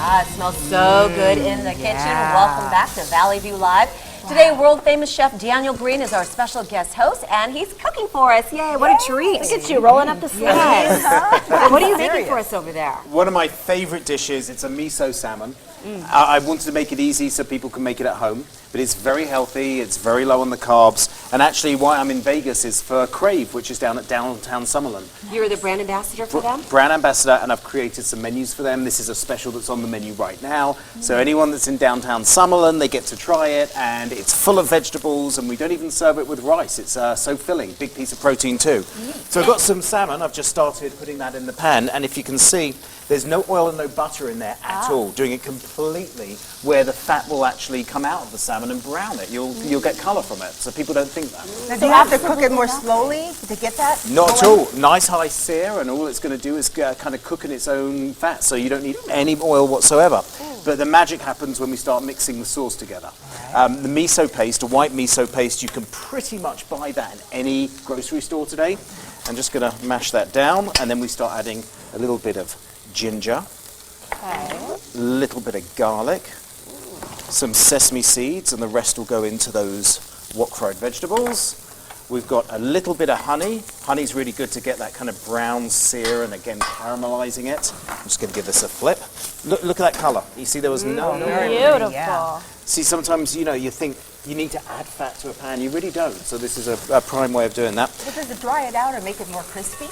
It smells so good in the kitchen. Welcome back to Valley View Live. Today, world-famous chef Daniel Green is our special guest host, and he's cooking for us. Yay, what a treat. Look at you rolling up the sleeves. Yes. What are you making for us over there? One of my favorite dishes, it's a miso salmon. I wanted to make it easy so people can make it at home, but it's very healthy, it's very low on the carbs, and actually why I'm in Vegas is for Crave, which is down at downtown Summerlin. You're the brand ambassador for them? Brand ambassador, and I've created some menus for them. This is a special that's on the menu right now. So anyone that's in downtown Summerlin, they get to try it, and it's full of vegetables, and we don't even serve it with rice. It's so filling, big piece of protein too. So I've got some salmon. I've just started putting that in the pan, and if you can see, there's no oil and no butter in there at all, doing it completely where the fat will actually come out of the salmon and brown it. You'll get colour from it, so people don't think that. Now, do you have to cook it more slowly to get that? Not at all. Nice high sear, and all it's going to do is kind of cook in its own fat, so you don't need any oil whatsoever. But the magic happens when we start mixing the sauce together. The miso paste, a white miso paste, you can pretty much buy that in any grocery store today. I'm just going to mash that down, and then we start adding a little bit of ginger, a little bit of garlic, some sesame seeds, and the rest will go into those wok-fried vegetables. We've got a little bit of honey. Honey's really good to get that kind of brown sear and again caramelizing it. I'm just going to give this a flip. Look at that colour. You see there was no... Beautiful. Yeah. See, sometimes, you think you need to add fat to a pan. You really don't. So this is a prime way of doing that. But does it dry it out or make it more crispy?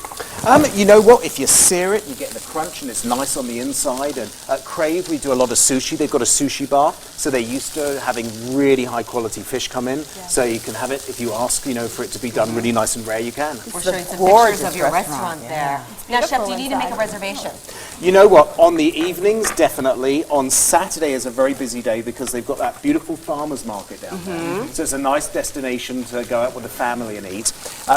You know what? If you sear it, you get the crunch and it's nice on the inside. And at Crave, we do a lot of sushi. They've got a sushi bar. So they're used to having really high quality fish come in. Yeah. So you can have it, if you ask, for it to be done really nice and rare, you can. We're showing some pictures of your restaurant there. Now, Chef, do you need to make a reservation? You know what? On the evenings, definitely. On Saturday is a very busy day because they've got that beautiful farmers market down there. So it's a nice destination to go out with the family and eat.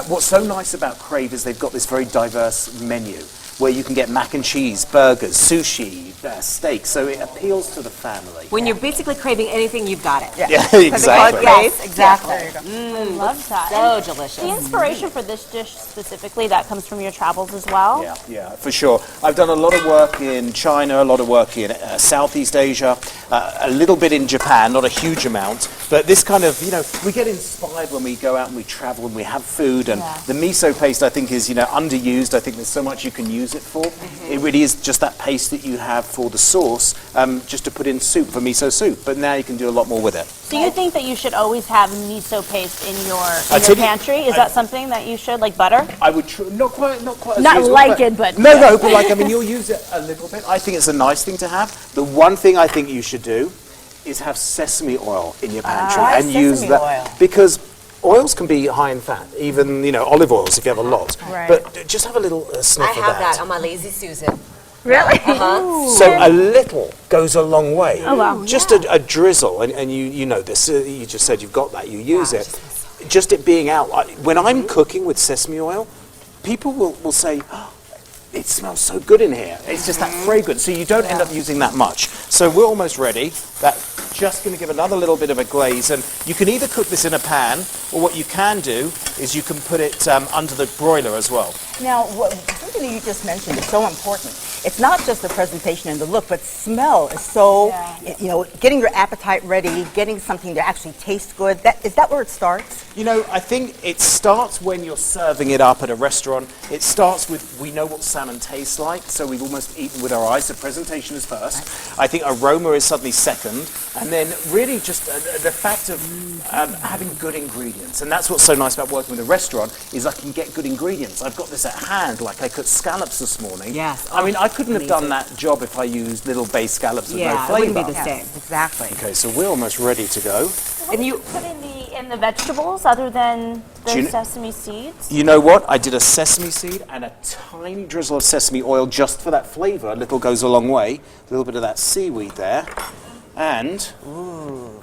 What's so nice about Crave is they've got this very diverse menu where you can get mac and cheese, burgers, sushi, steak. So it appeals to the family. When you're basically craving anything, you've got it. Yeah, exactly. Yes, exactly. I love that. So delicious. The inspiration for this dish specifically, that comes from your travels as well? Yeah, for sure. I've done a lot of work in China, a lot of work in Southeast Asia, a little bit in Japan, not a huge amount. But this kind of, we get inspired when we go out and we travel and we have food. And the miso paste, I think, is, underused. I think there's so much you can use it for. It really is just that paste that you have for the sauce, just to put in soup for miso soup. But now you can do a lot more with it. Do you think that you should always have miso paste in your pantry? Is that something that you should, like butter? I would not quite as not usual, like it, but no, but you'll use it a little bit. I think it's a nice thing to have. The one thing I think you should do is have sesame oil in your pantry and use that because oils can be high in fat, even olive oils if you have a lot. Right. But just have a little sniff of that. I have that on my Lazy Susan. Really? So a little goes a long way. Oh, wow. Just a drizzle, and you know this. You just said you've got that. You use it. Just it being out. When I'm cooking with sesame oil, people will say, oh, it smells so good in here. It's just that fragrance. So you don't end up using that much. So we're almost ready. That's just going to give another little bit of a glaze. And you can either cook this in a pan, or what you can do is you can put it under the broiler as well. Now, something that you just mentioned is so important. It's not just the presentation and the look, but smell is so, getting your appetite ready, getting something to actually taste good. Is that where it starts? I think it starts when you're serving it up at a restaurant. It starts with, we know what salmon tastes like, so we've almost eaten with our eyes. So presentation is first. I think aroma is suddenly second. And then really just the fact of having good ingredients. And that's what's so nice about working with a restaurant is I can get good ingredients. I've got this at hand, like I cooked scallops this morning. Yes. I mean, I couldn't have done that job if I used little bay scallops with no flavor. It wouldn't be the same. Exactly. Okay, so we're almost ready to go. And you put in the vegetables other than the sesame seeds? You know what? I did a sesame seed and a tiny drizzle of sesame oil just for that flavor. A little goes a long way. A little bit of that seaweed there. And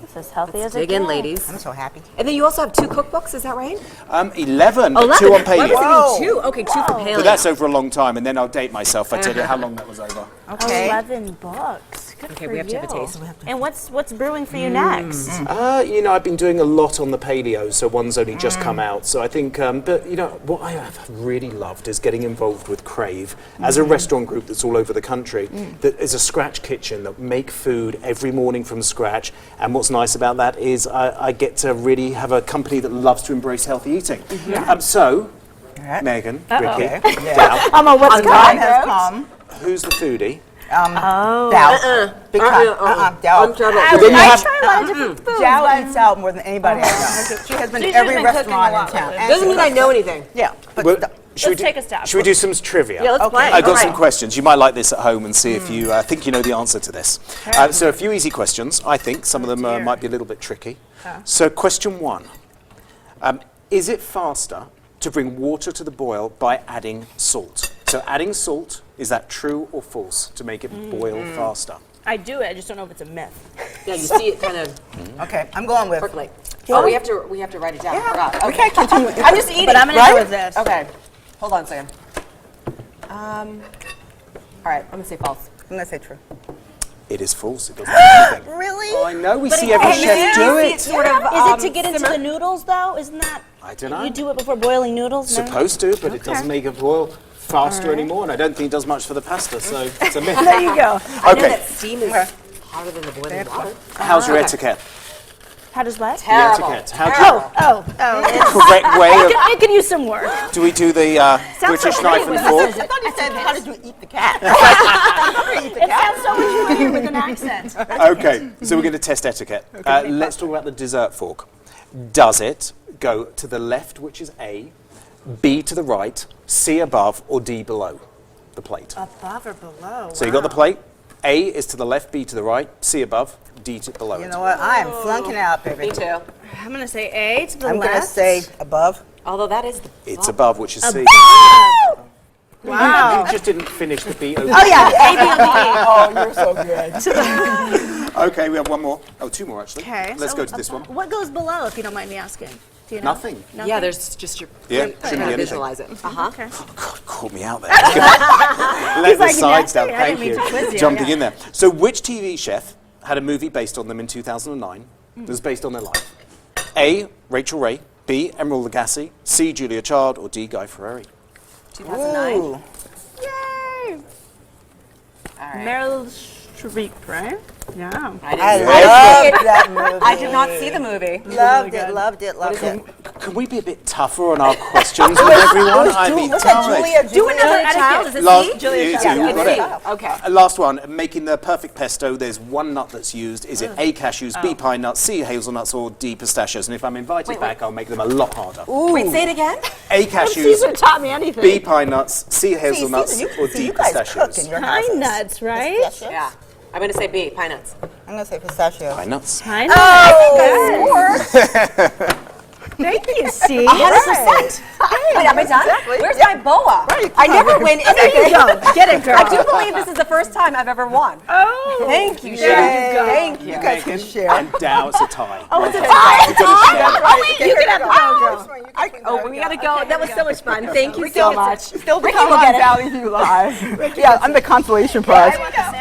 It's as healthy as it dig in, gets. ladies. I'm so happy. And then you also have 2 cookbooks, is that right? 11, 11. 2 on page. I was thinking 2. Okay, 2 for paleo. But that's over a long time, and then I'll date myself. I tell you how long that was over. Okay. 11 books. Okay, we have to have a taste. And what's brewing for you next? You know, I've been doing a lot on the paleo, so one's only just come out. So I think, but you know, what I have really loved is getting involved with Crave as a restaurant group that's all over the country. That is a scratch kitchen that make food every morning from scratch. And what's nice about that is I get to really have a company that loves to embrace healthy eating. So, Megan, Rikki, Dao, I'm a what's Time has come. who's the foodie? Dao. Big time. Dao. Then you have- try a lot of different foods. Dao eats out more than anybody I know. She has been to She's every been cooking restaurant a lot in town. with And Doesn't mean I know anything. Yeah. But Well, should we Let's take a stab. Should we do some trivia? Yeah, let's play. I've got some questions. You might like this at home and see if you think you know the answer to this. So a few easy questions, I think. Some of them might be a little bit tricky. So question 1. Is it faster to bring water to the boil by adding salt? So adding salt, is that true or false to make it boil faster? I do it. I just don't know if it's a myth. Yeah, you see it kind of okay, I'm going with. percolate. Oh, we have to write it down. I forgot. We Okay. can't continue. I'm just eating. But I'm gonna right? go with this. Okay. Hold on a second. All right, I'm gonna say false. I'm going to say true. It is false. It doesn't do anything. Really? Oh, I know. We see every chef do it. Sort of, Is it to get into the noodles though? Isn't that? I don't know. You do it before boiling noodles? No? Supposed to, but it doesn't make it boil faster anymore, and I don't think it does much for the pasta, so it's a myth. There you go. I know Okay. that steam is hotter than the boiling water. How's your etiquette? How does what? Terrible. Etiquette. How do you, Oh. correct way of, It could use some work. do we do the British knife and fork? I thought you said, how did you eat the cat? It sounds so much funnier with an accent. Okay, so we're going to test etiquette. Let's talk about the dessert fork. Does it go to the left, which is A, B to the right, C above, or D below the plate? Above or below? So you got the plate. A is to the left, B to the right, C above, D to below You it. know what? I am flunking out, baby. Me too. I'm going to say A to the I'm left. going to say above. Although that is the It's above, which is C. Wow. You just didn't finish the B. Oh, yeah. A, B, O, B, A. Oh, you're so good. Okay, we have one more. Oh, two more actually. Okay. Let's so go to this one. What goes below, if you don't mind me asking? Do you know? Nothing. yeah. There's just your Yeah, trying shouldn't to be anything. visualize it. Okay. God, caught me out there. Let the like, sides "No, down. I Thank didn't mean you. to quiz you." Jumping Yeah. in there. So, which TV chef had a movie based on them in 2009 that was based on their life? A. Rachel Ray. B. Emerald Lagasse. C. Julia Child. Or D. Guy Fieri. 2009. Ooh. Yay. All right. Meryl Streep, right? Yeah. I didn't I see it. love that movie. I did not see the movie. Loved it, loved it, loved it. Can we be a bit tougher on our questions with everyone? I mean, tell me. Do another child. Is it Last, C? Julia you Child. got It's it. C. Okay. Last one, making the perfect pesto, there's one nut that's used. Is it A, cashews, B, pine nuts, C, hazelnuts, or D, pistachios? And if I'm invited back, I'll make them a lot harder. Wait, say it again. A, Caesar cashews, taught me anything. B, pine nuts, C, hazelnuts, or D, you guys cook pistachios? in your Pine houses. nuts, right? Pistachios? Yeah. I'm going to say B, pine nuts. I'm going to say pistachio. Pine nuts. Pine nuts. Thank you, C. 100%. Wait, am I done? Where's my boa? I never win anything. Get it, girl. I do believe this is the first time I've ever won. Oh. Thank you, Yay. Chef. Thank you. You guys can share. And Dow, it's a tie. Oh, it's a tie. You've got to share. Oh, You can have to go, girl. Oh, we got to go. That was so much fun. Thank you so much. Still to Rikki come will on get it. Valley View Live. Yeah, I'm the consolation prize.